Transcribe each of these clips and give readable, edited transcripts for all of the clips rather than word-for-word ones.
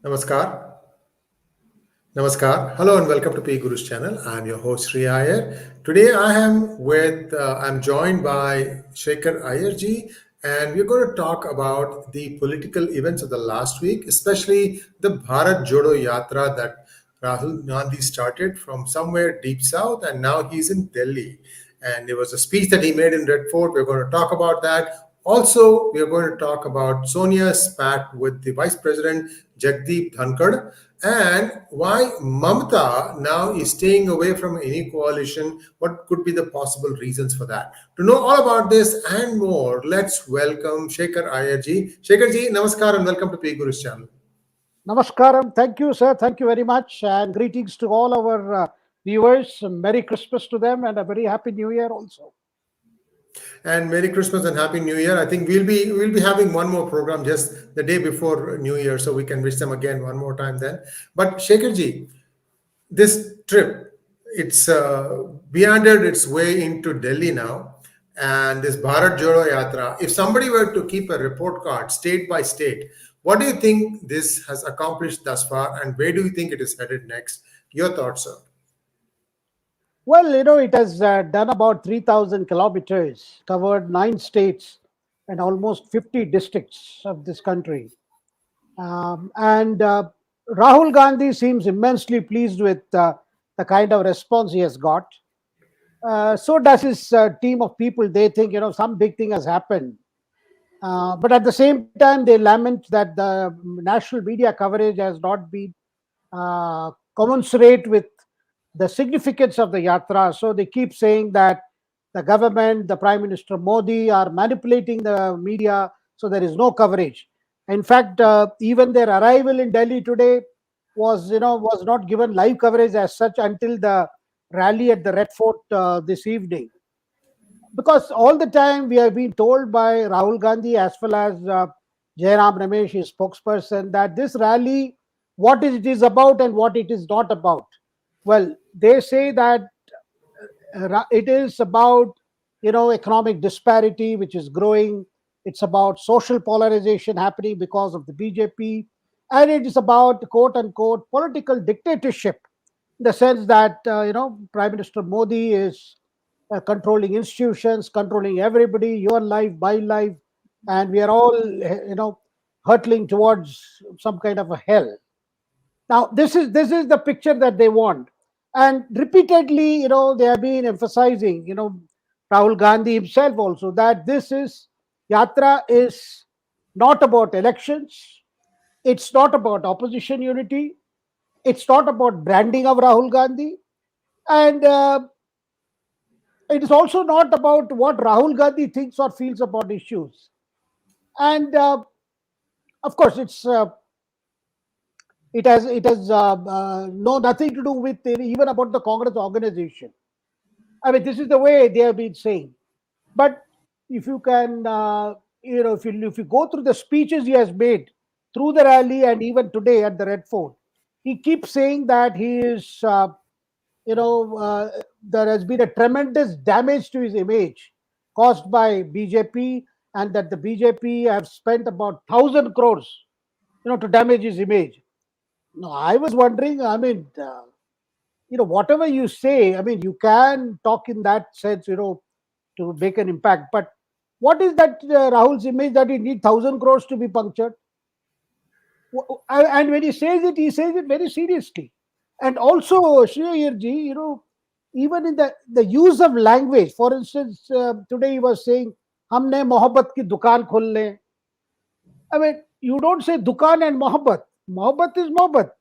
Namaskar. Namaskar. Hello and welcome to PGurus channel. I'm your host Sri Iyer. Today I'm joined by Shekhar Iyer and we're going to talk about the political events of the last week, especially the Bharat Jodo Yatra that Rahul Gandhi started from somewhere deep south and now he's in Delhi. And there was a speech that he made in Red Fort. We're going to talk about that. Also, we are going to talk about Sonia's spat with the Vice President Jagdeep Dhankhar and why Mamata now is staying away from any coalition. What could be the possible reasons for that? To know all about this and more, let's welcome Shekhar Iyer ji. Shekhar ji, namaskar and welcome to PGurus channel. Namaskaram. Thank you, sir. Thank you very much. And greetings to all our viewers. Merry Christmas to them and a very Happy New Year also. And Merry Christmas and Happy New Year. I think we'll be having one more program just the day before New Year, so we can wish them again one more time then. But Shekhar ji, this trip, it's meandered its way into Delhi now, and this Bharat Jodo Yatra. If somebody were to keep a report card state by state, what do you think this has accomplished thus far, and where do you think it is headed next? Your thoughts, sir. Well, it has done about 3,000 kilometers, covered 9 states and almost 50 districts of this country. And Rahul Gandhi seems immensely pleased with the kind of response he has got. So does his team of people. They think, some big thing has happened. But at the same time, they lament that the national media coverage has not been commensurate with the significance of the yatra. So they keep saying that the government, the Prime Minister Modi, are manipulating the media, so there is no coverage. In fact, even their arrival in Delhi today was not given live coverage as such until the rally at the Red Fort this evening. Because all the time we have been told by Rahul Gandhi as well as Jairam Ramesh, his spokesperson, that this rally, what it is about and what it is not about. Well, they say that it is about economic disparity which is growing. It's about social polarization happening because of the BJP, and it is about quote unquote political dictatorship, in the sense that Prime Minister Modi is controlling institutions, controlling everybody, your life, my life, and we are all hurtling towards some kind of a hell. Now, this is the picture that they want, and repeatedly, they have been emphasizing, Rahul Gandhi himself also, that this is yatra is not about elections, it's not about opposition unity, it's not about branding of Rahul Gandhi, and it is also not about what Rahul Gandhi thinks or feels about issues. And of course, it has no nothing to do with even about the Congress organization. I mean, this is the way they have been saying. But if you can, if you go through the speeches he has made through the rally and even today at the Red Fort, he keeps saying that he is, there has been a tremendous damage to his image caused by BJP, and that the BJP have spent about 1,000 crores, to damage his image. No, I was wondering. I mean, whatever you say, I mean, you can talk in that sense, to make an impact. But what is that Rahul's image that he needs 1,000 crores to be punctured? And when he says it very seriously. And also, Shri Ayerji, even in the use of language, for instance, today he was saying, "Humne mohabbat ki dukaan khol le." I mean, you don't say dukaan and mohabbat. Mohabbat is mohabbat.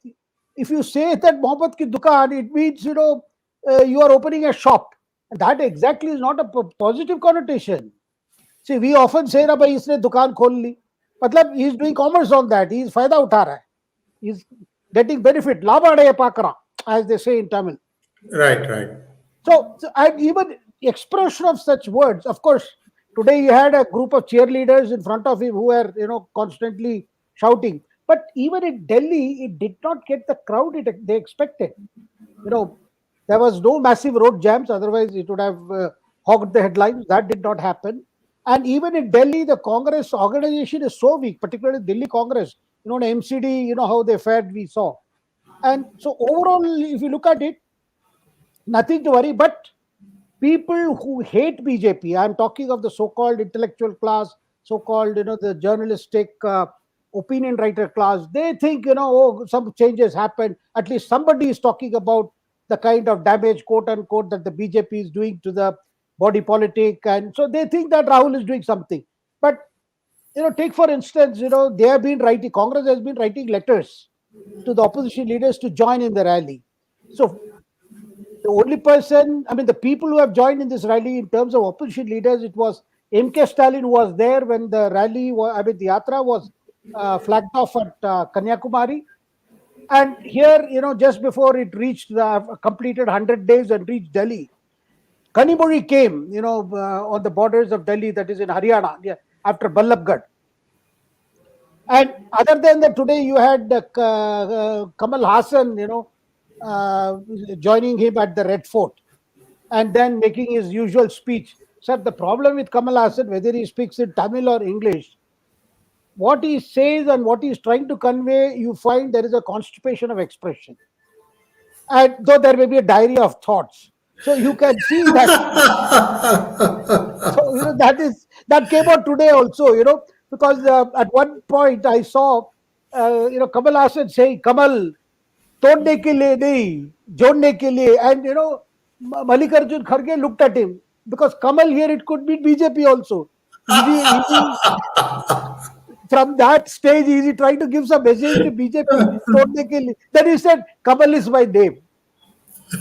If you say that mohabbat ki dukaan, it means, you are opening a shop. And that exactly is not a positive connotation. See, we often say, "Na bhai, isne dukaan khol li." Matlab, he is doing commerce on that. He is fayda utha raha hai. He is getting benefit. Labade pakra, as they say in Tamil. Right, right. So and even expression of such words, of course, today you had a group of cheerleaders in front of him who were, constantly shouting. But even in Delhi, it did not get the crowd they expected. There was no massive road jams, otherwise it would have hogged the headlines. That did not happen. And even in Delhi, the Congress organization is so weak, particularly Delhi Congress. the MCD, how they fared, we saw. And so overall, if you look at it, nothing to worry. But people who hate BJP, I'm talking of the so-called intellectual class, so-called, the journalistic opinion writer class, they think, oh, some changes happened. At least somebody is talking about the kind of damage, quote unquote, that the BJP is doing to the body politic. And so they think that Rahul is doing something. But, take for instance, they have been writing, Congress has been writing letters to the opposition leaders to join in the rally. So the only person, I mean, the people who have joined in this rally in terms of opposition leaders, it was M.K. Stalin, who was there when the rally, the Yatra was flagged off at Kanyakumari. And here, just before it reached completed 100 days and reached Delhi, Kanimuri came, on the borders of Delhi, that is in Haryana, yeah, after Ballabgarh. And other than that, today you had Kamal Hassan, joining him at the Red Fort and then making his usual speech. Sir, the problem with Kamal Hassan, whether he speaks in Tamil or English, what he says and what he is trying to convey, you find there is a constipation of expression. And though there may be a diary of thoughts. So you can see that. So, that came out today also, because at one point I saw, Kamal Hassan saying, Kamal, तोड़ने के लिए नहीं, जोड़ने के लिए. And Mallikarjun Kharge looked at him, because Kamal here, it could be BJP also. From that stage, is he trying to give some message to BJP? तोड़ने के लिए. Then he said, Kamal is my name.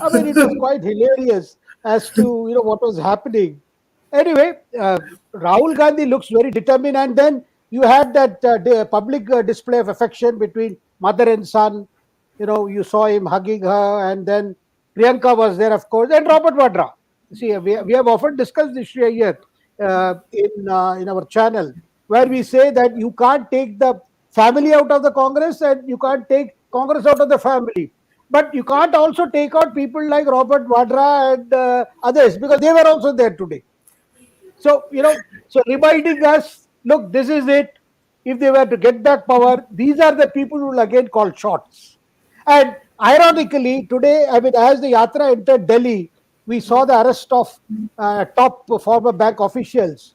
I mean, it was quite hilarious as to what was happening. Anyway, Rahul Gandhi looks very determined, and then you had that public display of affection between mother and son. You saw him hugging her, and then Priyanka was there, of course, and Robert Vadra. See, we have often discussed this here in our channel, where we say that you can't take the family out of the Congress and you can't take Congress out of the family. But you can't also take out people like Robert Vadra and others, because they were also there today. So, so reminding us, look, this is it. If they were to get back power, these are the people who will again call shots. And ironically, today, I mean, as the Yatra entered Delhi, we saw the arrest of top former bank officials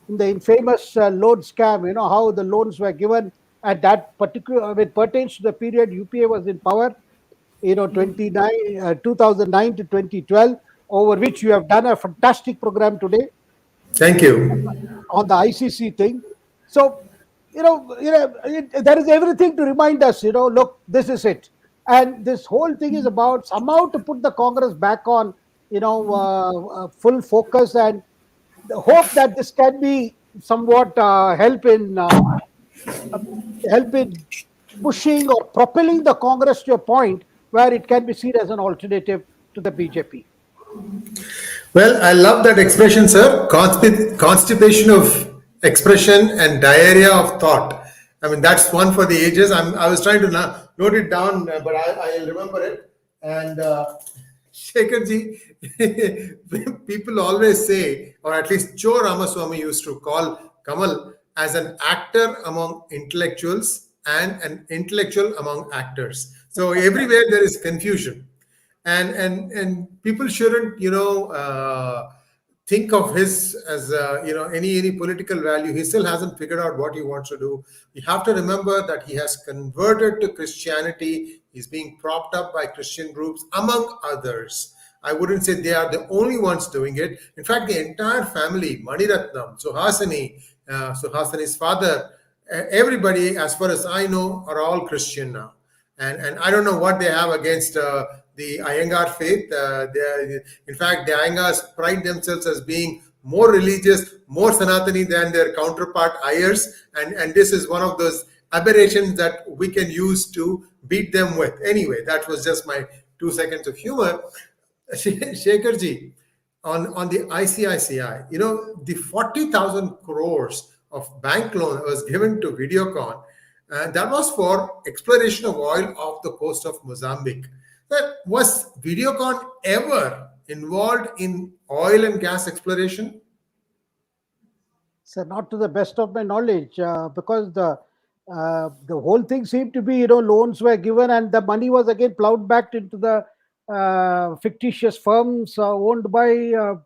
in the infamous loan scam, how the loans were given at that particular, it pertains to the period UPA was in power, 2009 to 2012, over which you have done a fantastic program today. Thank you. On the ICC thing. So, there is everything to remind us, look, this is it. And this whole thing is about somehow to put the Congress back on, full focus, and the hope that this can be somewhat help in pushing or propelling the Congress to a point where it can be seen as an alternative to the BJP. Well, I love that expression, sir. Constipation of expression and diarrhea of thought. I mean, that's one for the ages. I was trying to note it down, but I'll remember it. And Shekharji, people always say, or at least Cho Ramaswamy used to call Kamal as an actor among intellectuals and an intellectual among actors. So everywhere there is confusion. And people shouldn't think of his as any political value. He still hasn't figured out what he wants to do. You have to remember that he has converted to Christianity. He's being propped up by Christian groups, among others. I wouldn't say they are the only ones doing it. In fact, the entire family, Maniratnam, Suhasini's father, everybody, as far as I know, are all Christian now. And I don't know what they have against the Iyengar faith. In fact, the Iyengars pride themselves as being more religious, more Sanatani than their counterpart Iyers. And this is one of those aberrations that we can use to beat them with. Anyway, that was just my 2 seconds of humor. Shekharji, on the ICICI, the 40,000 crores of bank loan was given to Videocon. That was for exploration of oil off the coast of Mozambique. Was Videocon ever involved in oil and gas exploration? So not to the best of my knowledge, because the The whole thing seemed to be, loans were given and the money was again plowed back into the fictitious firms owned by her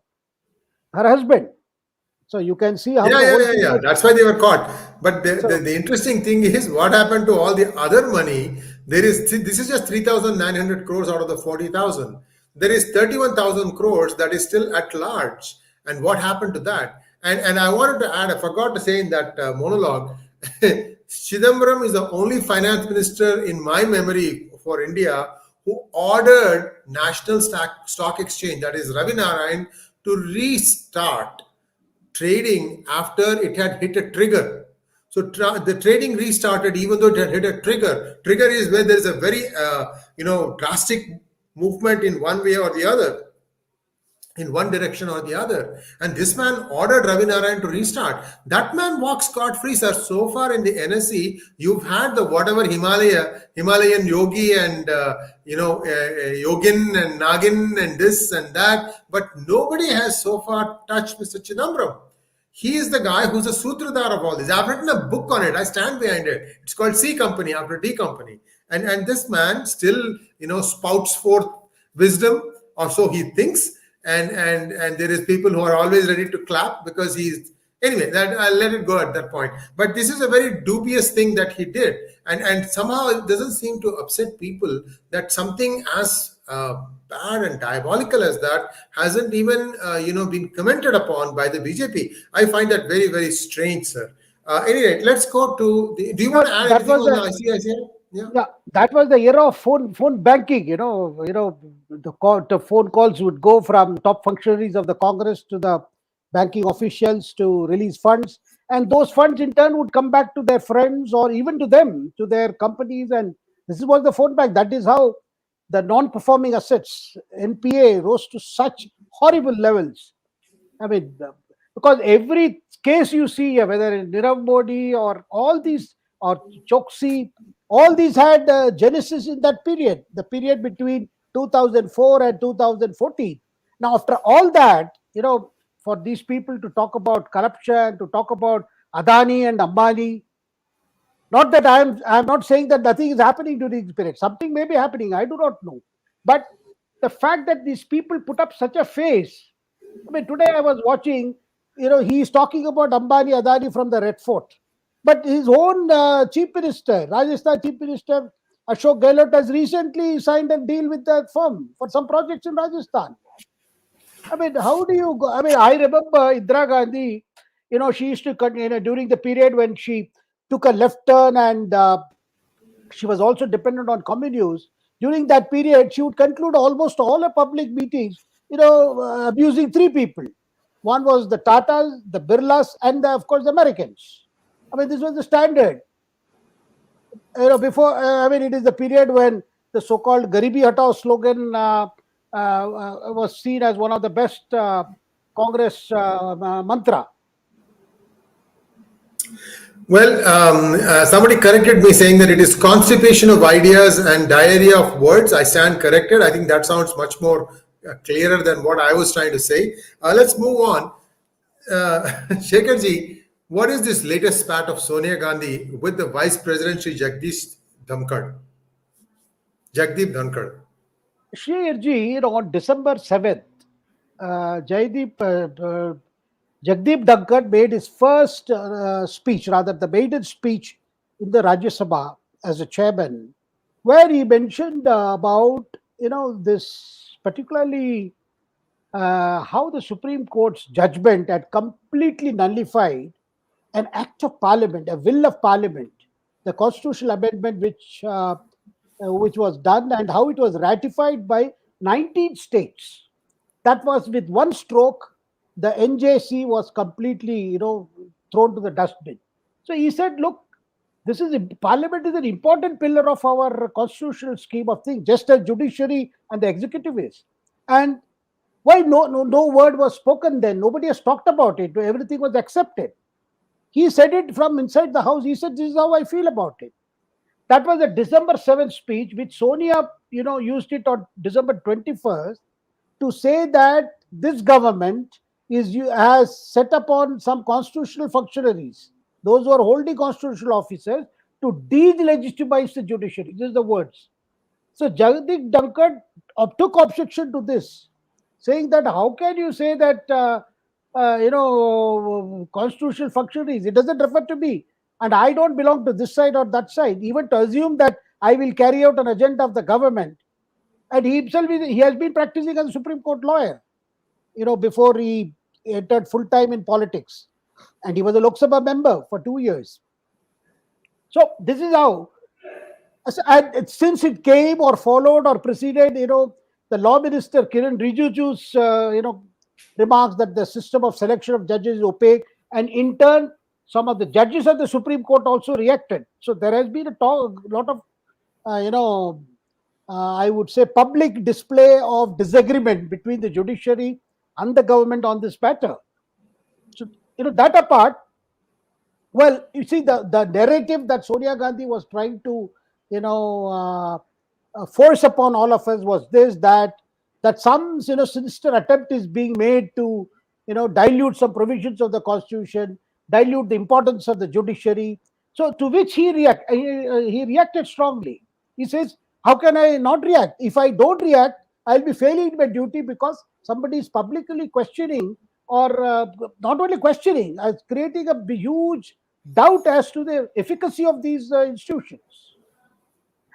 husband. So you can see how Yeah, the yeah, whole yeah, thing yeah. was. That's why they were caught. But So the interesting thing is what happened to all the other money. There is this is just 3,900 crores out of the 40,000. There is 31,000 crores that is still at large. And what happened to that? And I wanted to add, I forgot to say in that monologue, Chidambaram is the only finance minister in my memory for India who ordered National Stock Exchange, that is Ravi Narayan, to restart trading after it had hit a trigger. So the trading restarted even though it had hit a trigger. Trigger is where there is a very drastic movement in one way or the other, in one direction or the other. And this man ordered Ravi Narayan to restart. That man walks scot free, sir. So far in the NSE, you've had the whatever Himalayan yogi and yogin and nagin and this and that, but nobody has so far touched Mr. Chidambaram. He is the guy who's a sutradhar of all this. I've written a book on it. I stand behind it. It's called C Company after D Company. And this man still, spouts forth wisdom, or so he thinks. And there is people who are always ready to clap because he's anyway. That I'll let it go at that point. But this is a very dubious thing that he did, and somehow it doesn't seem to upset people that something as bad and diabolical as that hasn't even been commented upon by the BJP. I find that very, very strange, sir. Anyway, let's go to the. Do you want yeah, to add that anything was on the the ICICI? Yeah. yeah, that was the era of phone banking. The phone calls would go from top functionaries of the Congress to the banking officials to release funds, and those funds in turn would come back to their friends or even to them, to their companies. And this was the phone bank. That is how the non-performing assets (NPA) rose to such horrible levels. I mean, because every case you see, whether in Nirav Modi or all these, or Choksi, all these had genesis in that period, the period between 2004 and 2014. Now, after all that, for these people to talk about corruption, to talk about Adani and Ambani, not that I'm not saying that nothing is happening during this period. Something may be happening. I do not know, but the fact that these people put up such a face. I mean, today I was watching, he's talking about Ambani Adani from the Red Fort. But his own chief minister, Rajasthan chief minister, Ashok Gehlot, has recently signed a deal with that firm for some projects in Rajasthan. I mean, how do you go? I mean, I remember Indira Gandhi, she used to, during the period when she took a left turn and she was also dependent on communes. During that period, she would conclude almost all her public meetings, abusing three people. One was the Tatas, the Birlas, and of course the Americans. I mean, this was the standard. Before, I mean, it is the period when the so-called Garibi Hatao slogan was seen as one of the best Congress mantra. Well, somebody corrected me saying that it is constipation of ideas and diarrhea of words. I stand corrected. I think that sounds much more clearer than what I was trying to say. Let's move on. Shekharji, what is this latest spat of Sonia Gandhi with the Vice President Sri Jagdeep Dhankhar? Shreerji, on December 7th, Jaideep Jagdeep Dhankhar made his first speech, rather the maiden speech in the Rajya Sabha as a chairman, where he mentioned about this particularly how the Supreme Court's judgment had completely nullified an act of Parliament, a will of Parliament, the constitutional amendment which was done, and how it was ratified by 19 states. That was with one stroke, the NJC was completely, thrown to the dustbin. So he said, look, Parliament is an important pillar of our constitutional scheme of things, just as judiciary and the executive is. And why no word was spoken then? Nobody has talked about it. Everything was accepted. He said it from inside the house. He said, this is how I feel about it. That was a December 7th speech, which Sonia, used it on December 21st to say that this government has set upon some constitutional functionaries, those who are holding constitutional offices, to delegitimize the judiciary. These are the words. So Jagdeep Dhankhar took objection to this, saying that how can you say that constitutional functionaries? It doesn't refer to me, and I don't belong to this side or that side. Even to assume that I will carry out an agenda of the government, and he himself he has been practicing as a Supreme Court lawyer, before he entered full time in politics, and he was a Lok Sabha member for 2 years. So this is how. And since it came or followed or preceded, the law minister Kiran Rijiju's, remarks that the system of selection of judges is opaque, and in turn, some of the judges of the Supreme Court also reacted. So there has been a lot of, I would say, public display of disagreement between the judiciary and the government on this matter. So, that apart, well, you see, the narrative that Sonia Gandhi was trying to, force upon all of us was this, that some, sinister attempt is being made to, dilute some provisions of the constitution, dilute the importance of the judiciary. So to which he reacted strongly. He says, how can I not react? If I don't react, I'll be failing my duty because somebody is publicly questioning, or not only questioning, creating a huge doubt as to the efficacy of these institutions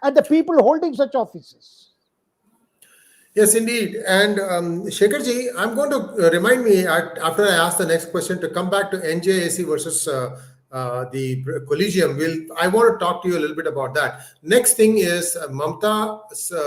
and the people holding such offices. Yes, indeed. And Shekharji, I'm going to remind me after I ask the next question to come back to NJAC versus the collegium. I want to talk to you a little bit about that. Next thing is Mamata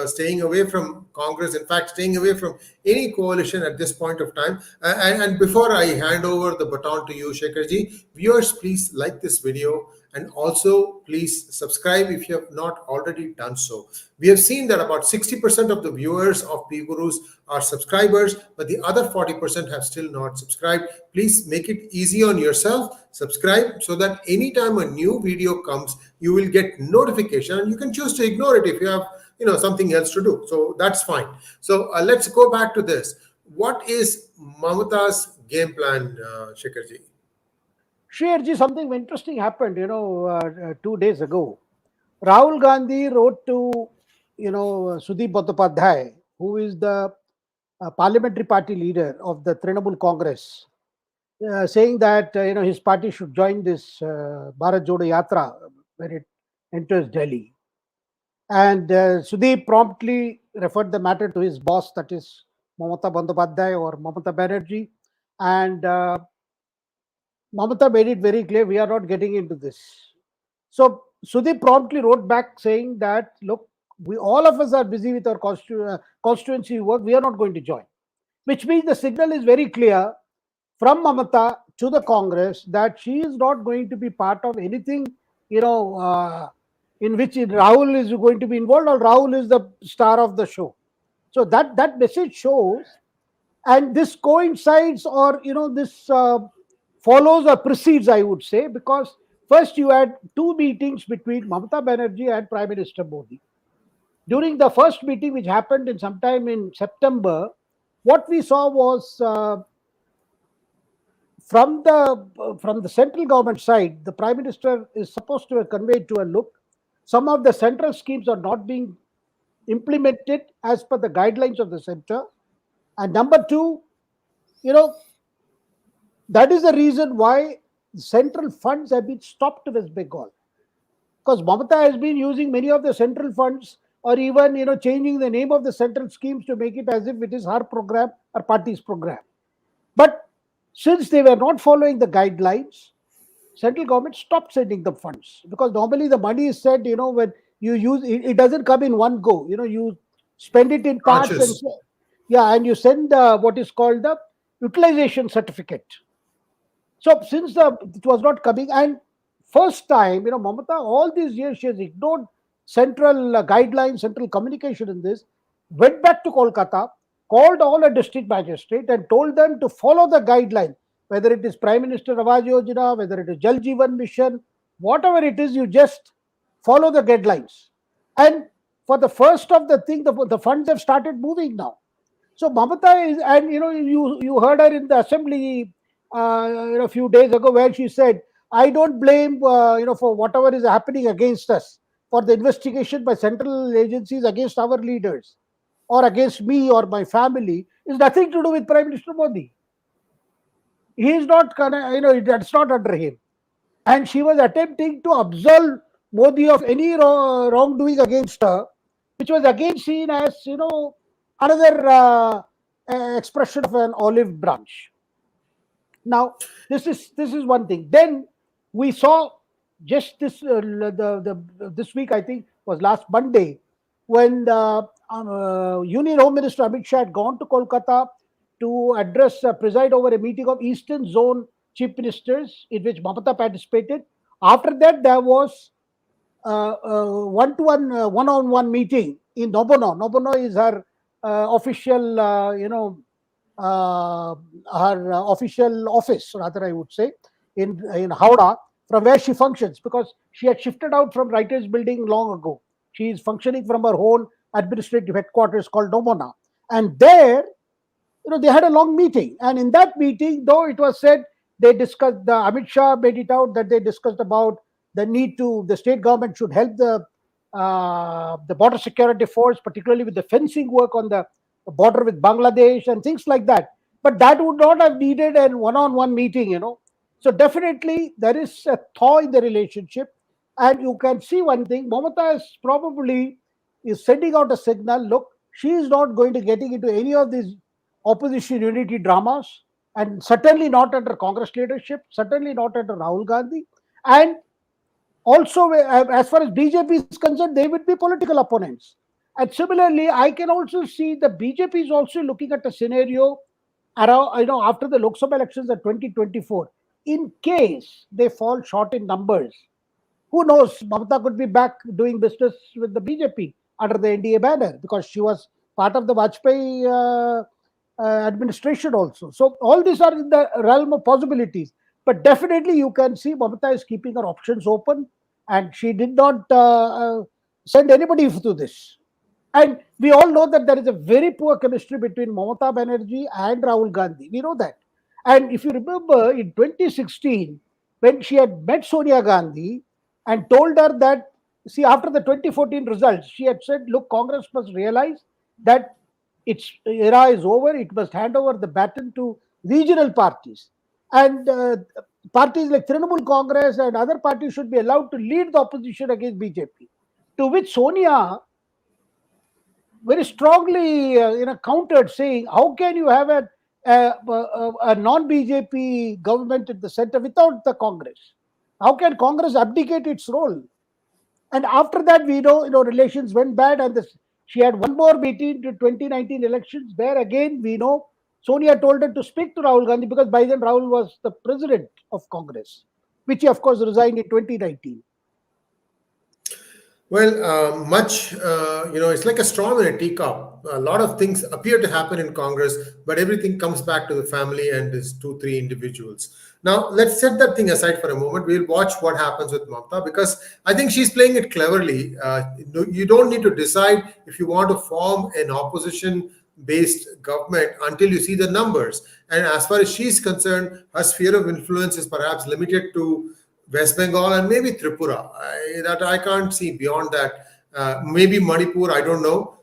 staying away from Congress, in fact, staying away from any coalition at this point of time. And before I hand over the baton to you, Shekharji, viewers, please like this video. And also, please subscribe if you have not already done so. We have seen that about 60% of the viewers of PGurus are subscribers, but the other 40% have still not subscribed. Please make it easy on yourself. Subscribe so that anytime a new video comes, you will get notification, and you can choose to ignore it if you have something else to do. So that's fine. So let's go back to this. What is Mamata's game plan, Shekharji? Shreyarji, something interesting happened, 2 days ago. Rahul Gandhi wrote to, 𝙒𝙗𝙤𝙤 Bandyopadhyay, who is the parliamentary party leader of the Trinamool Congress, saying that, his party should join this Bharat Jodo Yatra when it enters Delhi. And 𝙒𝙗 promptly referred the matter to his boss, that is Mamata Bandyopadhyay or Mamata Banerjee. And Mamata made it very clear, we are not getting into this. So 𝙒𝙗 promptly wrote back saying that, look, all of us are busy with our constituency work, we are not going to join. Which means the signal is very clear from Mamata to the Congress that she is not going to be part of anything, in which Rahul is going to be involved, or Rahul is the star of the show. So that message shows, and this coincides, or this follows or precedes, I would say, because first you had two meetings between Mamata Banerjee and Prime Minister Modi. During the first meeting, which happened sometime in September, what we saw was from the central government side, the Prime Minister is supposed to have conveyed to a look, some of the central schemes are not being implemented as per the guidelines of the center. And number two, that is the reason why central funds have been stopped to West Bengal. Because Mamata has been using many of the central funds, or even changing the name of the central schemes to make it as if it is her program or party's program. But since they were not following the guidelines, central government stopped sending the funds, because normally the money is said, when you use it, it doesn't come in one go. You spend it in parts, and you send what is called the utilization certificate. So since it was not coming, and first time, Mamata, all these years she has ignored central guidelines, central communication in this, went back to Kolkata, called all a district magistrate and told them to follow the guideline, whether it is Prime Minister Awas Yojana, whether it is Jal Jeevan Mission, whatever it is, you just follow the guidelines. And for the first of the thing, the funds have started moving now. So Mamata is, and you heard her in the assembly a few days ago, where she said, I don't blame, for whatever is happening against us, for the investigation by central agencies against our leaders or against me or my family is nothing to do with Prime Minister Modi. He is not, that's not under him. And she was attempting to absolve Modi of any wrongdoing against her, which was again seen as, another expression of an olive branch. Now, this is one thing. Then we saw just this week, I think was last Monday, when the Union Home Minister Amit Shah had gone to Kolkata to preside over a meeting of Eastern Zone chief ministers in which Mamata participated. After that, there was one-on-one meeting in Nobono. Nobono is her official, her official office, rather I would say, in Howrah, from where she functions, because she had shifted out from Writers Building long ago. She is functioning from her own administrative headquarters called Nomona. And there, they had a long meeting. And in that meeting, though it was said, they discussed, Amit Shah made it out that they discussed about the state government should help the border security force, particularly with the fencing work on the border with Bangladesh and things like that. But that would not have needed a one-on-one meeting, So definitely there is a thaw in the relationship. And you can see one thing, Mamata is sending out a signal, look, she is not going to getting into any of these opposition unity dramas, and certainly not under Congress leadership, certainly not under Rahul Gandhi. And also, as far as BJP is concerned, they would be political opponents. And similarly, I can also see the BJP is also looking at a scenario around, after the Lok Sabha elections of 2024. In case they fall short in numbers, who knows? Mamata could be back doing business with the BJP under the NDA banner, because she was part of the Vajpayee administration also. So all these are in the realm of possibilities. But definitely you can see Mamata is keeping her options open, and she did not send anybody to this. And we all know that there is a very poor chemistry between Mamata Banerjee and Rahul Gandhi. We know that. And if you remember, in 2016, when she had met Sonia Gandhi and told her that, see, after the 2014 results, she had said, look, Congress must realize that its era is over. It must hand over the baton to regional parties. And parties like Trinamool Congress and other parties should be allowed to lead the opposition against BJP. To which Sonia very strongly countered, saying, how can you have a non-BJP government in the center without the Congress? How can Congress abdicate its role? And after that, we know, relations went bad, and she had one more meeting to 2019 elections, where again, we know, Sonia told her to speak to Rahul Gandhi, because by then Rahul was the president of Congress, which he, of course, resigned in 2019. Well, it's like a storm in a teacup. A lot of things appear to happen in Congress, but everything comes back to the family and these 2, 3 individuals. Now, let's set that thing aside for a moment. We'll watch what happens with Mamata, because I think she's playing it cleverly. You don't need to decide if you want to form an opposition-based government until you see the numbers. And as far as she's concerned, her sphere of influence is perhaps limited to West Bengal and maybe Tripura. I can't see beyond that. Maybe Manipur, I don't know.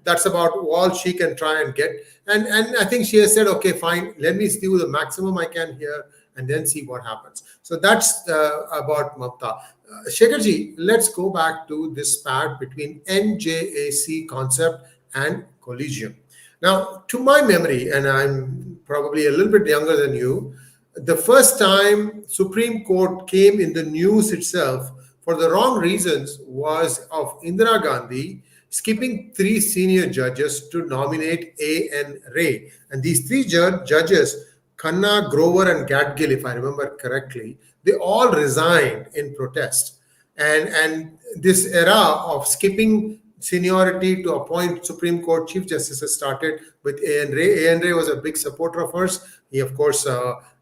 That's about all she can try and get. And I think she has said, okay, fine, let me do the maximum I can here and then see what happens. So that's about Mamata. Shekharji, let's go back to this spat between NJAC concept and collegium. Now, to my memory, and I'm probably a little bit younger than you, the first time Supreme Court came in the news itself for the wrong reasons was of Indira Gandhi skipping 3 senior judges to nominate A.N. Ray. And these 3 judges, Khanna, Grover, and Gadgil, if I remember correctly, they all resigned in protest. And this era of skipping seniority to appoint Supreme Court Chief Justices started with A.N. Ray. A.N. Ray was a big supporter of hers. He, of course,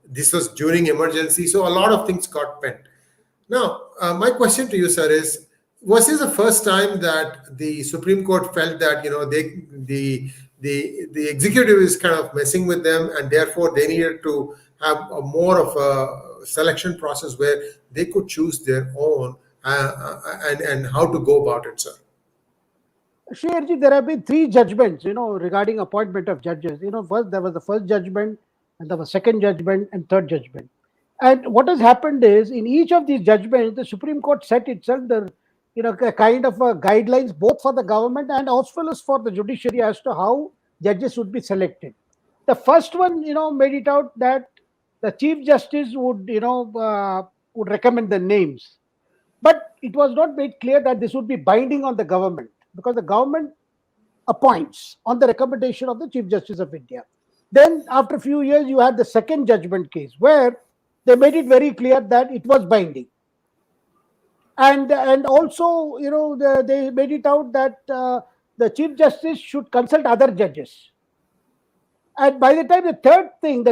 this was during emergency, so a lot of things got pent. Now, my question to you, sir, is: was this the first time that the Supreme Court felt that the executive is kind of messing with them, and therefore they needed to have more of a selection process where they could choose their own, and how to go about it, sir? Sherji, there have been three judgments, regarding appointment of judges. First there was the first judgment, and there was second judgment, and third judgment. And what has happened is, in each of these judgments, the Supreme Court set itself a kind of guidelines both for the government and as well as for the judiciary as to how judges would be selected. The first one, made it out that the Chief Justice would recommend the names, but it was not made clear that this would be binding on the government, because the government appoints on the recommendation of the Chief Justice of India. Then, after a few years, you had the second judgment case where they made it very clear that it was binding, and also they made it out that the Chief Justice should consult other judges. And by the time the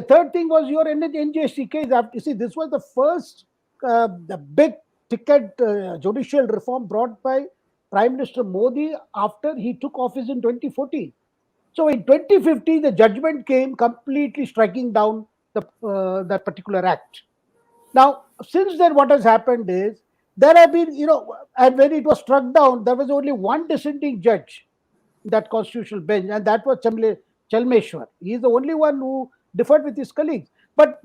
third thing was your NJC case. You see, this was the first the big ticket judicial reform brought by Prime Minister Modi after he took office in 2014. So in 2015, the judgment came completely striking down that particular act. Now, since then, what has happened is there have been, and when it was struck down, there was only one dissenting judge in that constitutional bench, and that was Chelmeshwar. He is the only one who differed with his colleagues. But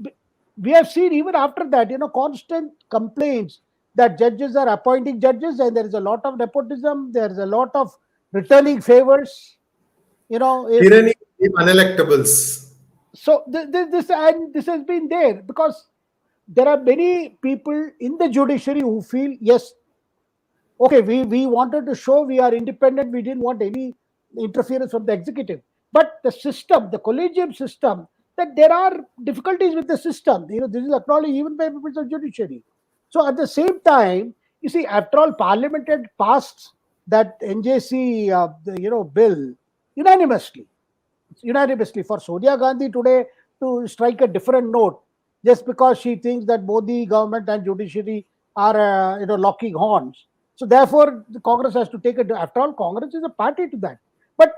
we have seen even after that, constant complaints that judges are appointing judges, and there is a lot of nepotism, there is a lot of returning favors. Tyranny of unelectables. So this has been there because there are many people in the judiciary who feel, yes, okay, we wanted to show we are independent, we didn't want any interference from the executive. But the system, the collegium system, that there are difficulties with the system. This is acknowledged even by members of judiciary. So at the same time, you see, after all, Parliament had passed that NJC bill unanimously for Sonia Gandhi today to strike a different note just because she thinks that Modi government and judiciary are locking horns. So therefore, the Congress has to take it. After all, Congress is a party to that. But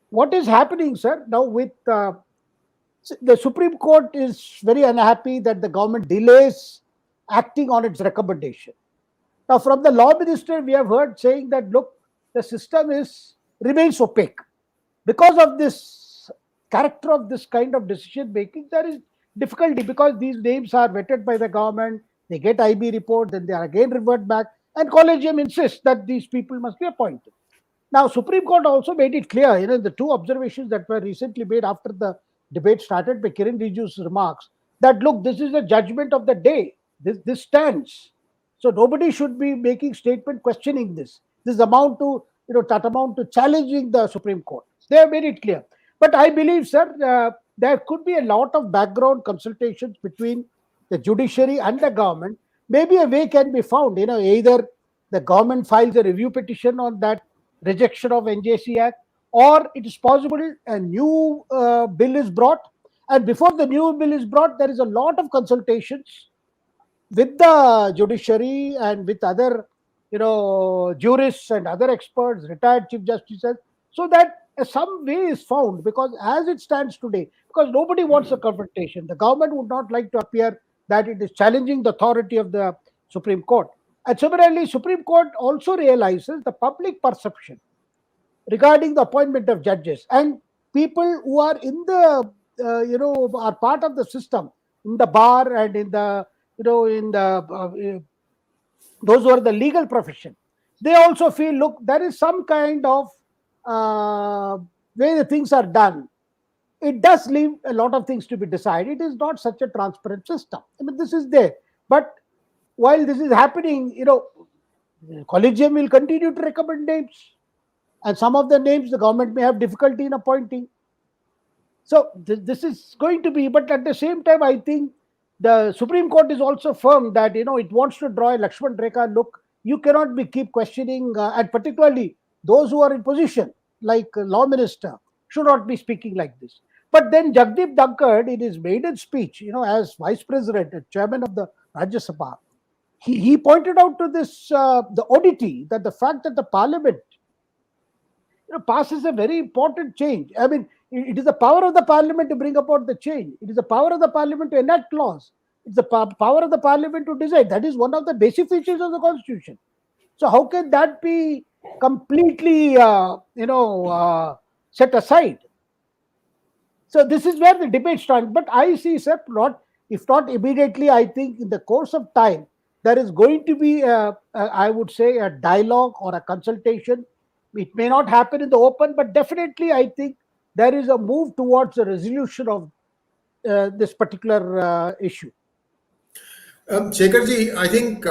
what is happening, sir, now with the Supreme Court is very unhappy that the government delays acting on its recommendation. Now, from the law minister, we have heard saying that, look, the system remains opaque. Because of this character of this kind of decision making, there is difficulty because these names are vetted by the government, they get IB report, then they are again revert back, and Collegium insists that these people must be appointed. Now, Supreme Court also made it clear, the two observations that were recently made after the debate started by Kiran Rijiju's remarks, that look, this is a judgment of the day. This stands. So nobody should be making statement questioning this. This amount to, tantamount to challenging the Supreme Court. They have made it clear. But I believe, sir, there could be a lot of background consultations between the judiciary and the government. Maybe a way can be found, either the government files a review petition on that rejection of NJC Act, or it is possible a new bill is brought, and before the new bill is brought, there is a lot of consultations with the judiciary and with other, jurists and other experts, retired chief justices, so that some way is found. Because as it stands today, because nobody wants a confrontation, the government would not like to appear that it is challenging the authority of the Supreme Court. And similarly, Supreme Court also realizes the public perception regarding the appointment of judges, and people who are in the are part of the system in the bar and in the those who are the legal profession, they also feel, look, there is some kind of way the things are done. It does leave a lot of things to be decided. It is not such a transparent system. I mean, this is there. But while this is happening, Collegium will continue to recommend names. And some of the names the government may have difficulty in appointing. So this is going to be, but at the same time, I think the Supreme Court is also firm that, it wants to draw a 𝙤𝙬𝙤𝙁. Look, you cannot be keep questioning, and particularly those who are in position, like law minister, should not be speaking like this. But then Jagdeep Dhankhar, in his maiden speech, as vice president and chairman of the Rajya Sabha, he pointed out to this, the oddity, that the fact that the parliament passes a very important change. I mean, it is the power of the parliament to bring about the change. It is the power of the parliament to enact laws. It's the power of the parliament to decide. That is one of the basic features of the constitution. So how can that be completely, set aside? So this is where the debate starts. But I see, sir, not if not immediately, I think in the course of time there is going to be, I would say, a dialogue or a consultation. It may not happen in the open, but definitely I think there is a move towards a resolution of this particular issue. Shekharji, I think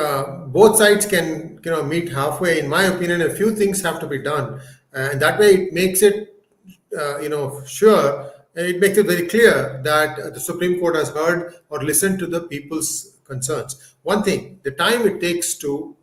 both sides can meet halfway. In my opinion, a few things have to be done, and that way it makes it sure. It makes it very clear that the Supreme Court has heard or listened to the people's concerns. One thing, the time it takes to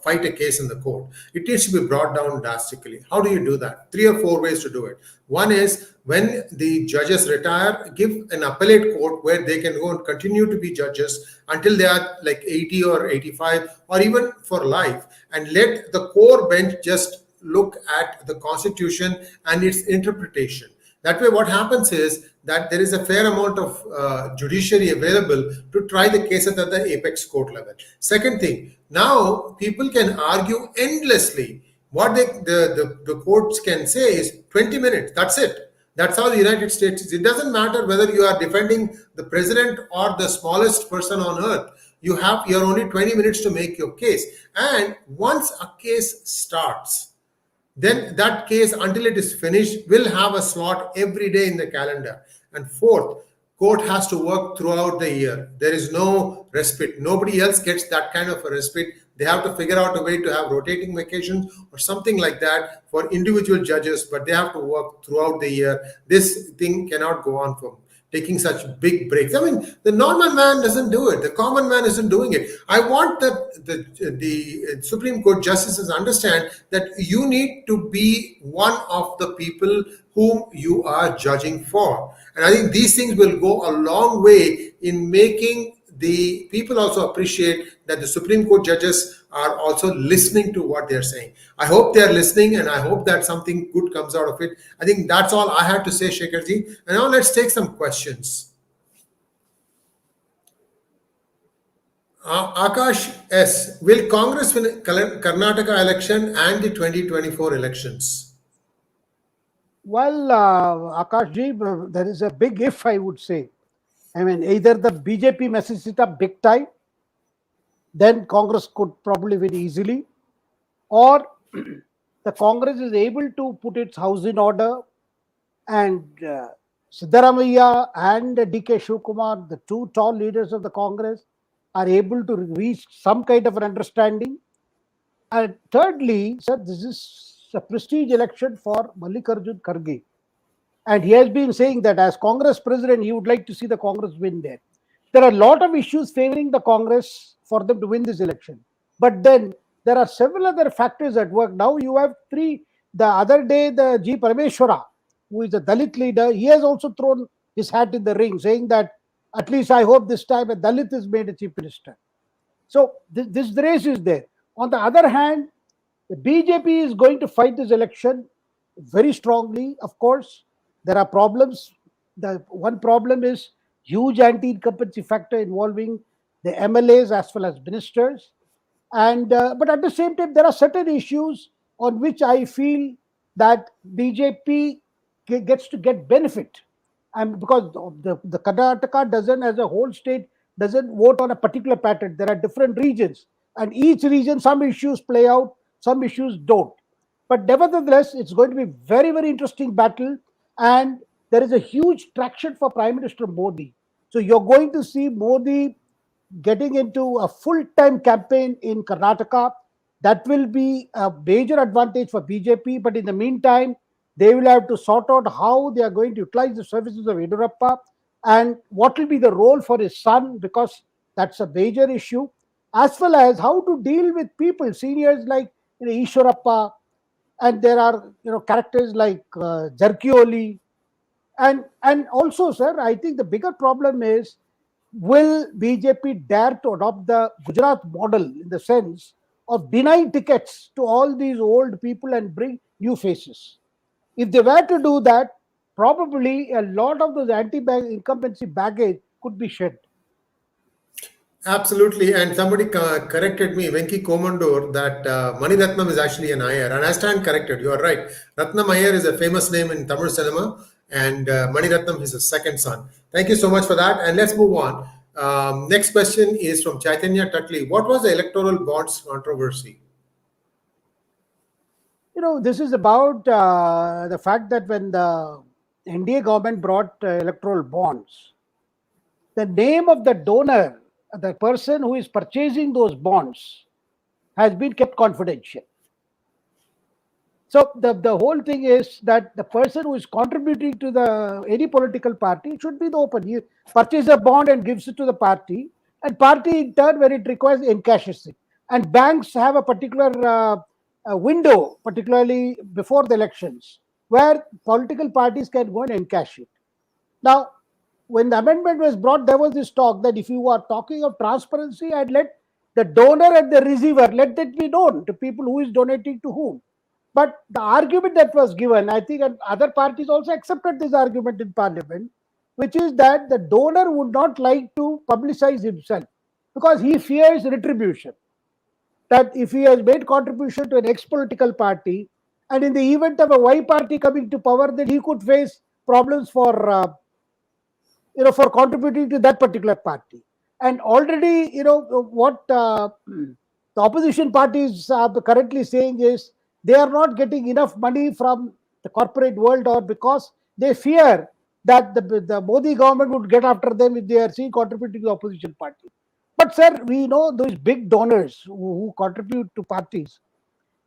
fight a case in the court, it needs to be brought down drastically. How do you do that? Three or four ways to do it. One is when the judges retire, give an appellate court where they can go and continue to be judges until they are like 80 or 85 or even for life, and let the core bench just look at the constitution and its interpretation. That way, what happens is that there is a fair amount of judiciary available to try the cases at the apex court level. Second thing, now people can argue endlessly. What the courts can say is 20 minutes, that's it. That's how the United States is. It doesn't matter whether you are defending the president or the smallest person on earth. You're only 20 minutes to make your case. And once a case starts, then that case, until it is finished, will have a slot every day in the calendar. And fourth, court has to work throughout the year. There is no respite. Nobody else gets that kind of a respite. They have to figure out a way to have rotating vacations or something like that for individual judges, but they have to work throughout the year. This thing cannot go on for taking such big breaks. I mean, the normal man doesn't do it. The common man isn't doing it. I want that the Supreme Court justices understand that you need to be one of the people whom you are judging for. And I think these things will go a long way in making the people also appreciate that the Supreme Court judges are also listening to what they're saying. I hope they're listening, and I hope that something good comes out of it. I think that's all I had to say, Shekharji. And now let's take some questions. Akash S. Will Congress win Karnataka election and the 2024 elections? Well, Akash ji, there is a big if, I would say. I mean, either the BJP messes it up big time, then Congress could probably win easily, or the Congress is able to put its house in order, and 𝙒𝙗𝙗𝙗 and 𝗣𝗚𝘂𝗍𝙗𝘀, the two tall leaders of the Congress, are able to reach some kind of an understanding. And thirdly, sir, this is a prestige election for Mallikarjun Kharge. And he has been saying that as Congress president, he would like to see the Congress win there. There are a lot of issues favoring the Congress for them to win this election. But then there are several other factors at work. Now you have three. The other day, the G. Parameshwara, who is a Dalit leader, he has also thrown his hat in the ring, saying that at least I hope this time a Dalit is made a chief minister. So this race is there. On the other hand, the BJP is going to fight this election very strongly. Of course, there are problems. The one problem is huge anti-incumbency factor involving the MLAs as well as ministers. And but at the same time, there are certain issues on which I feel that BJP gets to get benefit, and because the Karnataka doesn't, as a whole state, doesn't vote on a particular pattern. There are different regions, and each region, some issues play out, some issues don't. But nevertheless, it's going to be very, very interesting battle, and there is a huge traction for Prime Minister Modi. So you're going to see Modi getting into a full-time campaign in Karnataka. That will be a major advantage for BJP. But in the meantime, they will have to sort out how they are going to utilize the services of Yediyurappa and what will be the role for his son, because that's a major issue, as well as how to deal with people, seniors like Ishwarappa, and there are characters like Jarkioli, and also, sir, I think the bigger problem is, will BJP dare to adopt the Gujarat model in the sense of denying tickets to all these old people and bring new faces? If they were to do that, probably a lot of those anti-incumbency baggage could be shed. Absolutely, and somebody corrected me, Venki Komandor, that Mani Ratnam is actually an Iyer, and I stand corrected. You are right. Ratnam Iyer is a famous name in Tamil cinema, and Mani Ratnam is his second son. Thank you so much for that, and let's move on. Next question is from Chaitanya Tatli. What was the electoral bonds controversy? This is about the fact that when the NDA government brought electoral bonds, the name of the donor, the person who is purchasing those bonds, has been kept confidential. So the whole thing is that the person who is contributing to the any political party should be the open. You purchase a bond and gives it to the party, and party in turn, when it requires, encashes it. And banks have a particular window, particularly before the elections, where political parties can go and encash it. Now, when the amendment was brought, there was this talk that if you are talking of transparency, I'd let the donor and the receiver, let that be known to people who is donating to whom. But the argument that was given, I think, and other parties also accepted this argument in parliament, which is that the donor would not like to publicize himself because he fears retribution. That if he has made contribution to an ex-political party, and in the event of a Y party coming to power, then he could face problems for contributing to that particular party. And already, what the opposition parties are currently saying is they are not getting enough money from the corporate world, or because they fear that the Modi government would get after them if they are seen contributing to the opposition party. But sir, we know those big donors who contribute to parties,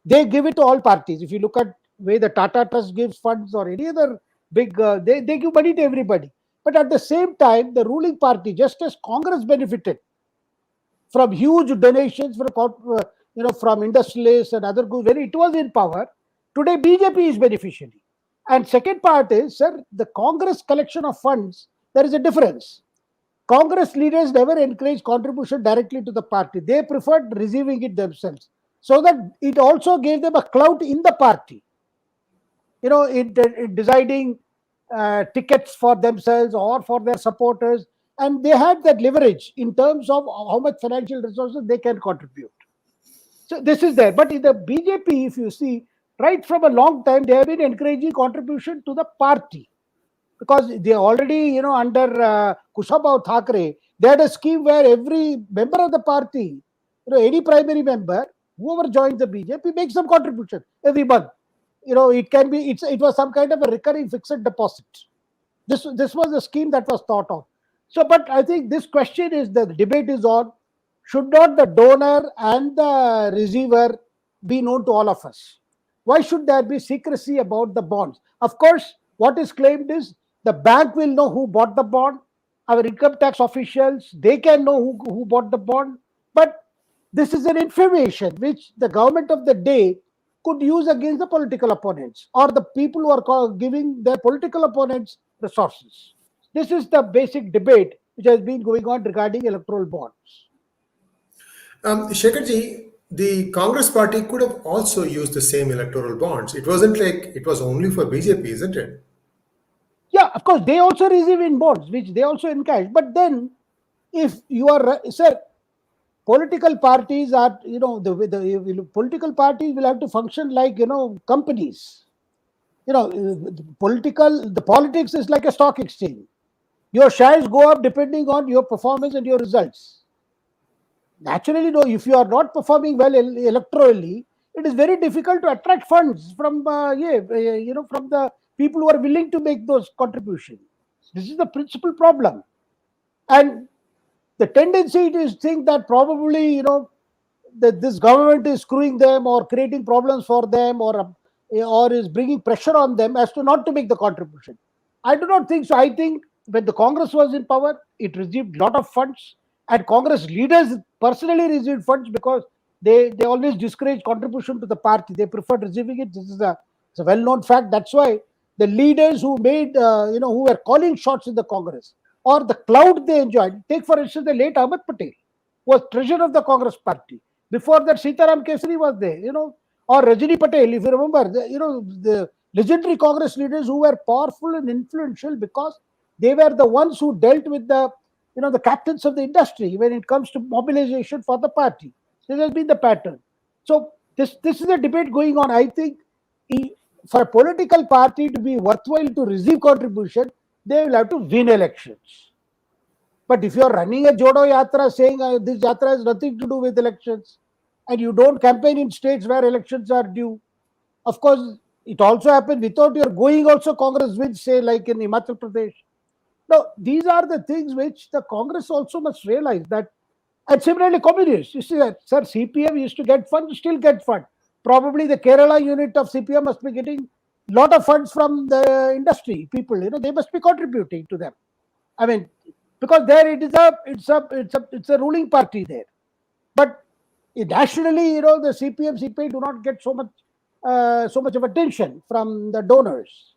they give it to all parties. If you look at way the Tata Trust gives funds or any other big, they give money to everybody. But at the same time, the ruling party, just as Congress benefited from huge donations from industrialists and other groups when it was in power, today BJP is beneficiary. And second part is, sir, the Congress collection of funds, there is a difference. Congress leaders never encouraged contribution directly to the party. They preferred receiving it themselves, so that it also gave them a clout in the party, in deciding tickets for themselves or for their supporters. And they had that leverage in terms of how much financial resources they can contribute. So this is there. But in the BJP, if you see, right from a long time, they have been encouraging contribution to the party, because they already, under Kushabhav Thackeray, they had a scheme where every member of the party, any primary member, whoever joins the BJP, makes some contribution every month. It can be, it was some kind of a recurring fixed deposit. This was a scheme that was thought of. So, but I think this question is, the debate is on, should not the donor and the receiver be known to all of us? Why should there be secrecy about the bonds? Of course, what is claimed is the bank will know who bought the bond, our income tax officials, they can know who bought the bond. But this is an information which the government of the day could use against the political opponents or the people who are giving their political opponents resources. This is the basic debate which has been going on regarding electoral bonds. Shekharji, the Congress party could have also used the same electoral bonds. It wasn't like it was only for BJP, isn't it? Yeah, of course, they also receive in bonds, which they also encash. But then, if you are, sir, political parties are, the political parties will have to function like, companies. The politics is like a stock exchange. Your shares go up depending on your performance and your results. Naturally, no, if you are not performing well electorally, it is very difficult to attract funds from, from the people who are willing to make those contributions. This is the principal problem. And the tendency is think that probably, that this government is screwing them or creating problems for them, or is bringing pressure on them as to not to make the contribution. I do not think so. I think when the Congress was in power, it received a lot of funds, and Congress leaders personally received funds because they always discourage contribution to the party. They preferred receiving it. This is it's a well-known fact. That's why the leaders who made, who were calling shots in the Congress, or the clout they enjoyed. Take for instance the late Ahmed Patel, was treasurer of the Congress party. Before that, Sitaram Kesari was there, or Rajini Patel, if you remember, the legendary Congress leaders who were powerful and influential because they were the ones who dealt with the the captains of the industry when it comes to mobilization for the party. This has been the pattern. So this is a debate going on. I think for a political party to be worthwhile to receive contribution, they will have to win elections. But if you are running a Jodo Yatra saying this Yatra has nothing to do with elections, and you don't campaign in states where elections are due, of course, it also happened without your going also Congress wins, say like in Himachal Pradesh. Now, these are the things which the Congress also must realize that, and similarly communists, you see that, sir, CPM used to get funds, still get fund. Probably the Kerala unit of CPM must be getting lot of funds from the industry people, they must be contributing to them. I mean, because there it's a ruling party there. But nationally, the CPM, CPI do not get so much of attention from the donors.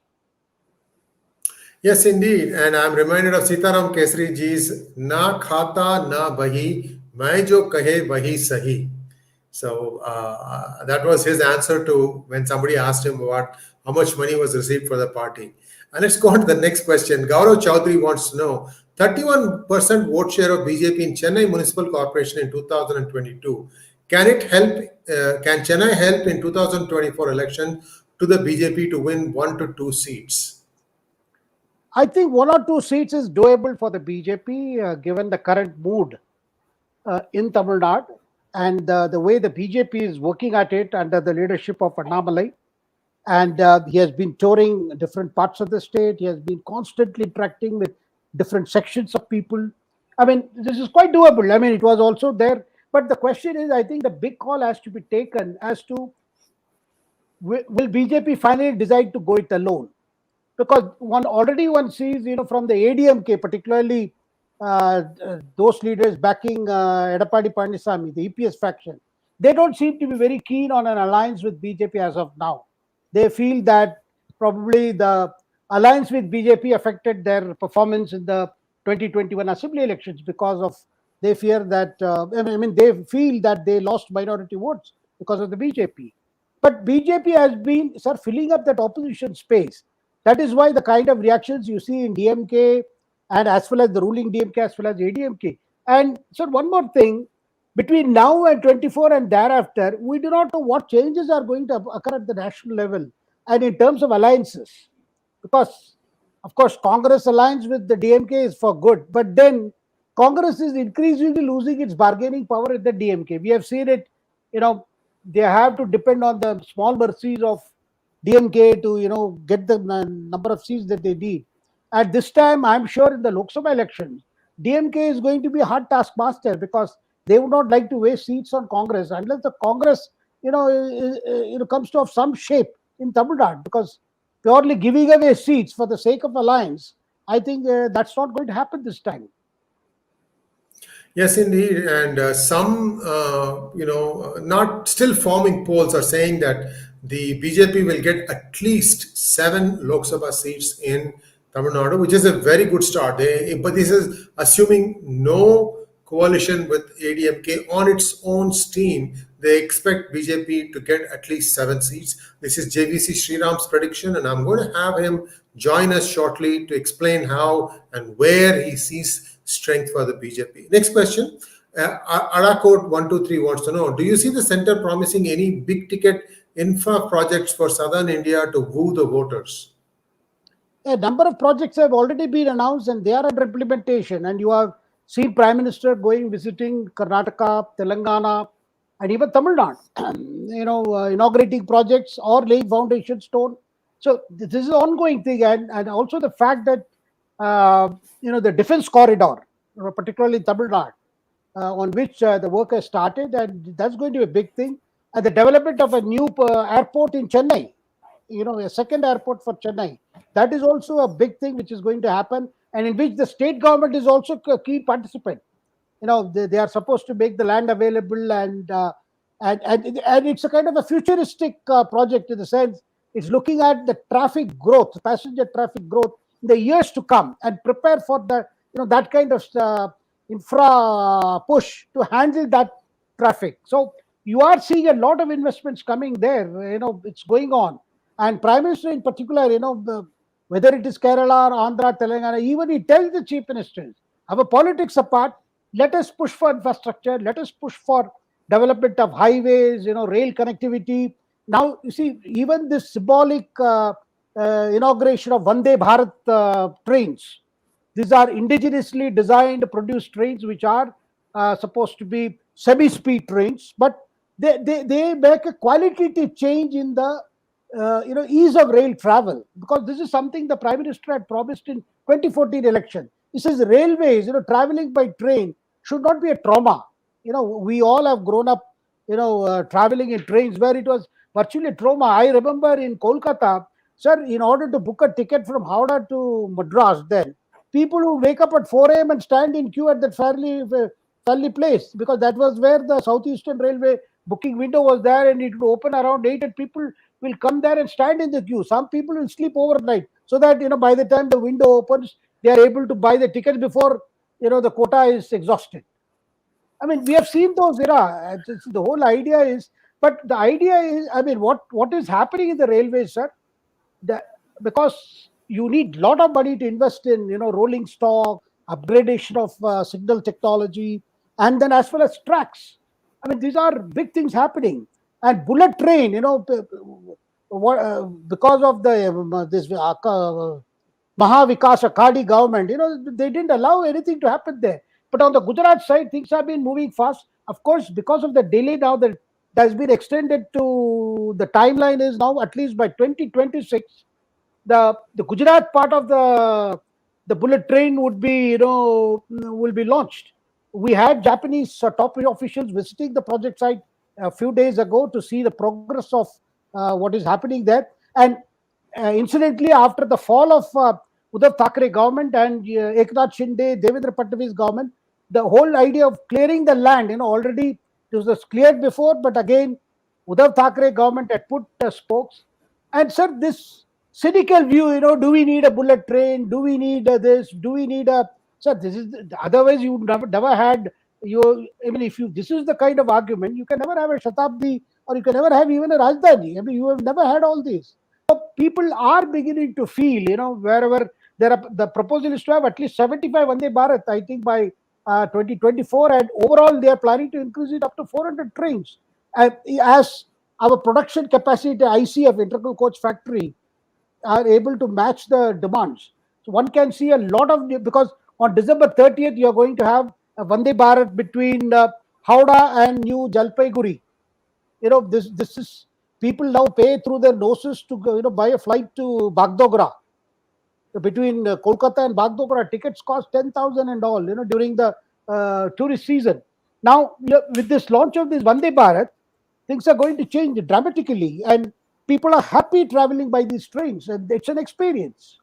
Yes, indeed. And I'm reminded of Sitaram Kesri ji's "Na khata na bahi, main jo kahe wahi sahi." So that was his answer to when somebody asked him about how much money was received for the party. And let's go on to the next question. Gaurav Chaudhary wants to know 31% vote share of BJP in Chennai Municipal Corporation in 2022. Can it help? Can Chennai help in 2024 election to the BJP to win 1 to 2 seats? I think 1 or 2 seats is doable for the BJP given the current mood in Tamil Nadu and the way the BJP is working at it under the leadership of Annamalai. And he has been touring different parts of the state. He has been constantly interacting with different sections of people. I mean, this is quite doable. I mean, it was also there. But the question is, I think the big call has to be taken as to will BJP finally decide to go it alone? Because one sees, from the ADMK, particularly those leaders backing Edappadi Palaniswamy, the EPS faction, they don't seem to be very keen on an alliance with BJP as of now. They feel that probably the alliance with BJP affected their performance in the 2021 assembly elections because of they fear that they feel that they lost minority votes because of the BJP. But BJP has been filling up that opposition space. That is why the kind of reactions you see in DMK and as well as the ruling DMK as well as ADMK. And so one more thing, between now and 24 and thereafter, we do not know what changes are going to occur at the national level and in terms of alliances. Because, of course, Congress alliance with the DMK is for good. But then Congress is increasingly losing its bargaining power at the DMK. We have seen it, they have to depend on the small mercies of DMK to, get the number of seats that they need. At this time, I'm sure in the Lok Sabha elections, DMK is going to be a hard taskmaster because they would not like to waste seats on Congress unless the Congress, comes to have some shape in Tamil Nadu. Because purely giving away seats for the sake of alliance, I think that's not going to happen this time. Yes, indeed. And some, not still forming polls are saying that the BJP will get at least 7 Lok Sabha seats in Tamil Nadu, which is a very good start. But this is assuming no coalition with ADMK on its own steam. They expect BJP to get at least 7 seats. This is 𝗣𝙑𝙬 Sriram's prediction, and I'm going to have him join us shortly to explain how and where he sees strength for the BJP. Next question. Arakot 123 wants to know, do you see the center promising any big ticket infra projects for southern India to woo the voters? A number of projects have already been announced and they are under implementation. And you have seen Prime Minister visiting Karnataka, Telangana, and even Tamil Nadu, inaugurating projects or laying foundation stone. So this is an ongoing thing. And also the fact that, the defense corridor, particularly Tamil Nadu, on which the work has started, and that's going to be a big thing. And the development of a new airport in Chennai, a second airport for Chennai. That is also a big thing which is going to happen, and in which the state government is also a key participant. They are supposed to make the land available, and it's a kind of a futuristic project in the sense it's looking at the traffic growth, passenger traffic growth in the years to come, and prepare for that kind of infra push to handle that traffic. So you are seeing a lot of investments coming there. It's going on. And Prime Minister in particular, whether it is Kerala or Andhra, Telangana, even he tells the chief ministers Our politics apart, let us push for infrastructure. Let us push for development of highways, rail connectivity. Now, you see, even this symbolic inauguration of Vande Bharat trains. These are indigenously designed, produced trains, which are supposed to be semi-speed trains, but they make a qualitative change in the ease of rail travel, because this is something the Prime Minister had promised in 2014 election. He says railways, traveling by train should not be a trauma. We all have grown up, traveling in trains where it was virtually a trauma. I remember in Kolkata, sir, in order to book a ticket from Howrah to Madras, then people who wake up at 4 a.m. and stand in queue at that fairly place, because that was where the Southeastern Railway booking window was there, and it would open around 8, and people will come there and stand in the queue. Some people will sleep overnight so that by the time the window opens, they are able to buy the tickets before the quota is exhausted. I mean, we have seen those era. The whole idea is, but the idea is, I mean, what is happening in the railways, sir? Because you need a lot of money to invest in rolling stock, upgradation of signal technology, and then as well as tracks. I mean, these are big things happening. And bullet train, because of the this Mahavikas Aghadi government, they didn't allow anything to happen there. But on the Gujarat side, things have been moving fast. Of course, because of the delay now that has been extended to, the timeline is now at least by 2026. The Gujarat part of the bullet train would be will be launched. We had Japanese top officials visiting the project site a few days ago to see the progress of what is happening there. And incidentally, after the fall of Uddhav Thackeray government and Eknath Shinde, Devendra Fadnavis government, the whole idea of clearing the land, already it was cleared before, but again, Uddhav Thackeray government had put spokes. And sir, this cynical view, do we need a bullet train? Do we need this? Do we need a... Sir, this is... Otherwise, you never had... I mean, this is the kind of argument, you can never have a Shatabdi, or you can never have even a Rajdhani. I mean, you have never had all these. So people are beginning to feel, wherever there are... The proposal is to have at least 75 Vande Bharat, I think, by 2024, and overall they are planning to increase it up to 400 trains. As our production capacity, ICF, Integral Coach Factory, are able to match the demands. So one can see a lot of... Because on December 30th, you are going to have a Vande Bharat between Howrah and New Jalpaiguri. This is... People now pay through their noses to buy a flight to Bagdogra. Between Kolkata and Bagdogra, tickets cost 10,000 and all, during the tourist season. Now, with this launch of this Vande Bharat, things are going to change dramatically, and people are happy traveling by these trains, and it's an experience.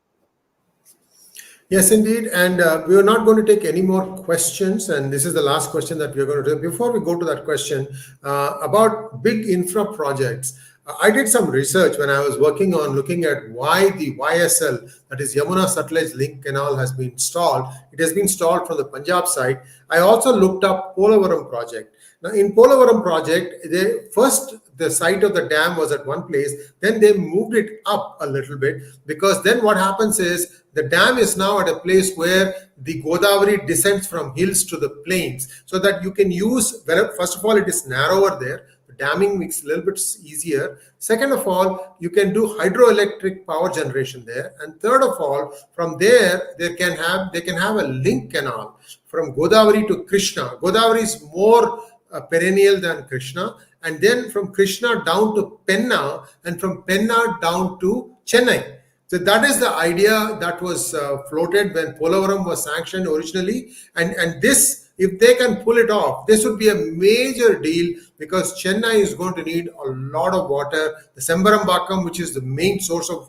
Yes, indeed. And we are not going to take any more questions. And this is the last question that we are going to do. Before we go to that question about big infra projects, I did some research when I was working on looking at why the YSL, that is Yamuna Satluj Link Canal, has been stalled. It has been stalled from the Punjab side. I also looked up Polavaram project. Now, in Polavaram project, the site of the dam was at one place, then they moved it up a little bit, because then what happens is the dam is now at a place where the Godavari descends from hills to the plains, so that you can use, first of all, it is narrower there. Damming makes it a little bit easier. Second of all, you can do hydroelectric power generation there. And third of all, from there, they can have a link canal from Godavari to Krishna. Godavari is more perennial than Krishna. And then from Krishna down to Penna, and from Penna down to Chennai. So that is the idea that was floated when Polavaram was sanctioned originally. And this, if they can pull it off, this would be a major deal, because Chennai is going to need a lot of water. The Sembarambakam, which is the main source of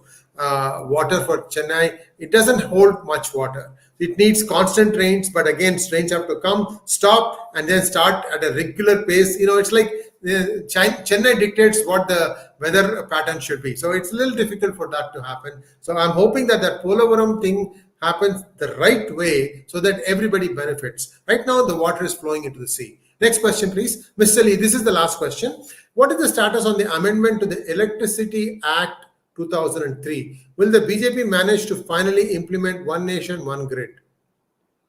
water for Chennai, it doesn't hold much water. It needs constant rains, but again, rains have to come, stop, and then start at a regular pace. It's like Chennai dictates what the weather pattern should be. So it's a little difficult for that to happen. So I'm hoping that Polavaram thing happens the right way, so that everybody benefits. Right now, the water is flowing into the sea. Next question, please. Mr. Lee, this is the last question. What is the status on the amendment to the Electricity Act 2003? Will the BJP manage to finally implement One Nation, One Grid?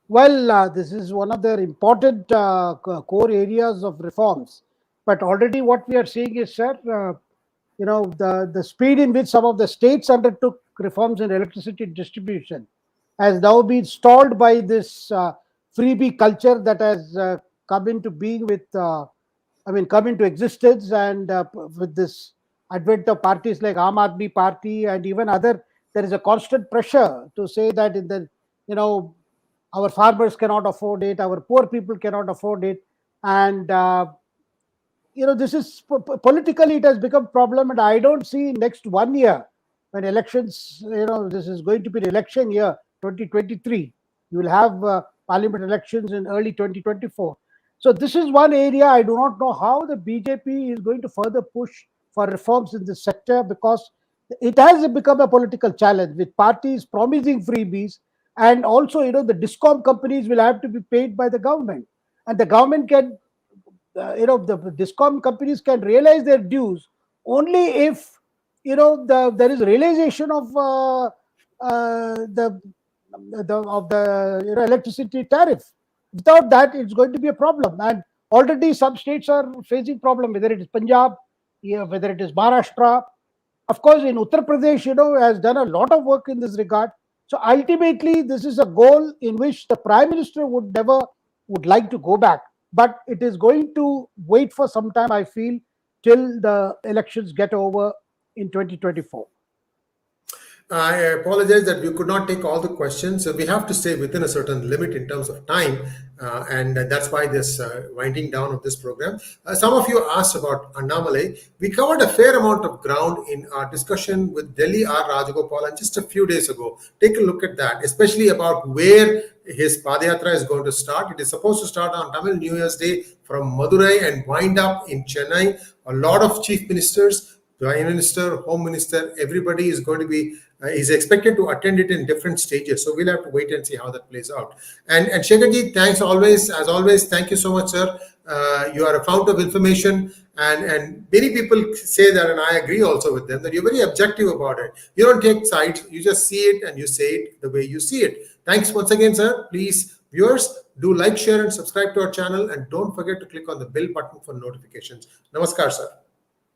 Well, this is one of the important core areas of reforms. But already what we are seeing is, sir, the speed in which some of the states undertook reforms in electricity distribution has now been stalled by this freebie culture that has come into being come into existence, and with this advent of parties like Aam Aadmi Party and even other, there is a constant pressure to say that in the, you know, our farmers cannot afford it, our poor people cannot afford it, and this is politically it has become problem, and I don't see next 1 year when elections, this is going to be the election year 2023. You will have parliament elections in early 2024. So this is one area I do not know how the BJP is going to further push for reforms in this sector, because it has become a political challenge with parties promising freebies, and also the discom companies will have to be paid by the government, and the government can the discom companies can realize their dues only if there is realization of the electricity tariff. Without that, it's going to be a problem, and already some states are facing problem, whether it is Punjab, yeah, whether it is Maharashtra. Of course, in Uttar Pradesh, has done a lot of work in this regard. So ultimately, this is a goal in which the Prime Minister would never would like to go back. But it is going to wait for some time, I feel, till the elections get over in 2024. I apologize that we could not take all the questions. So we have to stay within a certain limit in terms of time, and that's why this winding down of this program. Some of you asked about Annamalai. We covered a fair amount of ground in our discussion with Delhi R. Rajagopalan just a few days ago. Take a look at that, especially about where his Padayatra is going to start. It is supposed to start on Tamil New Year's Day from Madurai and wind up in Chennai. A lot of chief ministers, Prime Minister, Home Minister, everybody is going to be is expected to attend it in different stages. So we'll have to wait and see how that plays out. And Shekharji, thanks always, as always. Thank you so much, sir. You are a fount of information, and many people say that, and I agree also with them, that you're very objective about it. You don't take sides, you just see it and you say it the way you see it. Thanks once again, sir. Please, viewers, do like, share, and subscribe to our channel, and don't forget to click on the bell button for notifications. Namaskar, sir.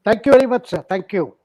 Thank you very much, sir. Thank you.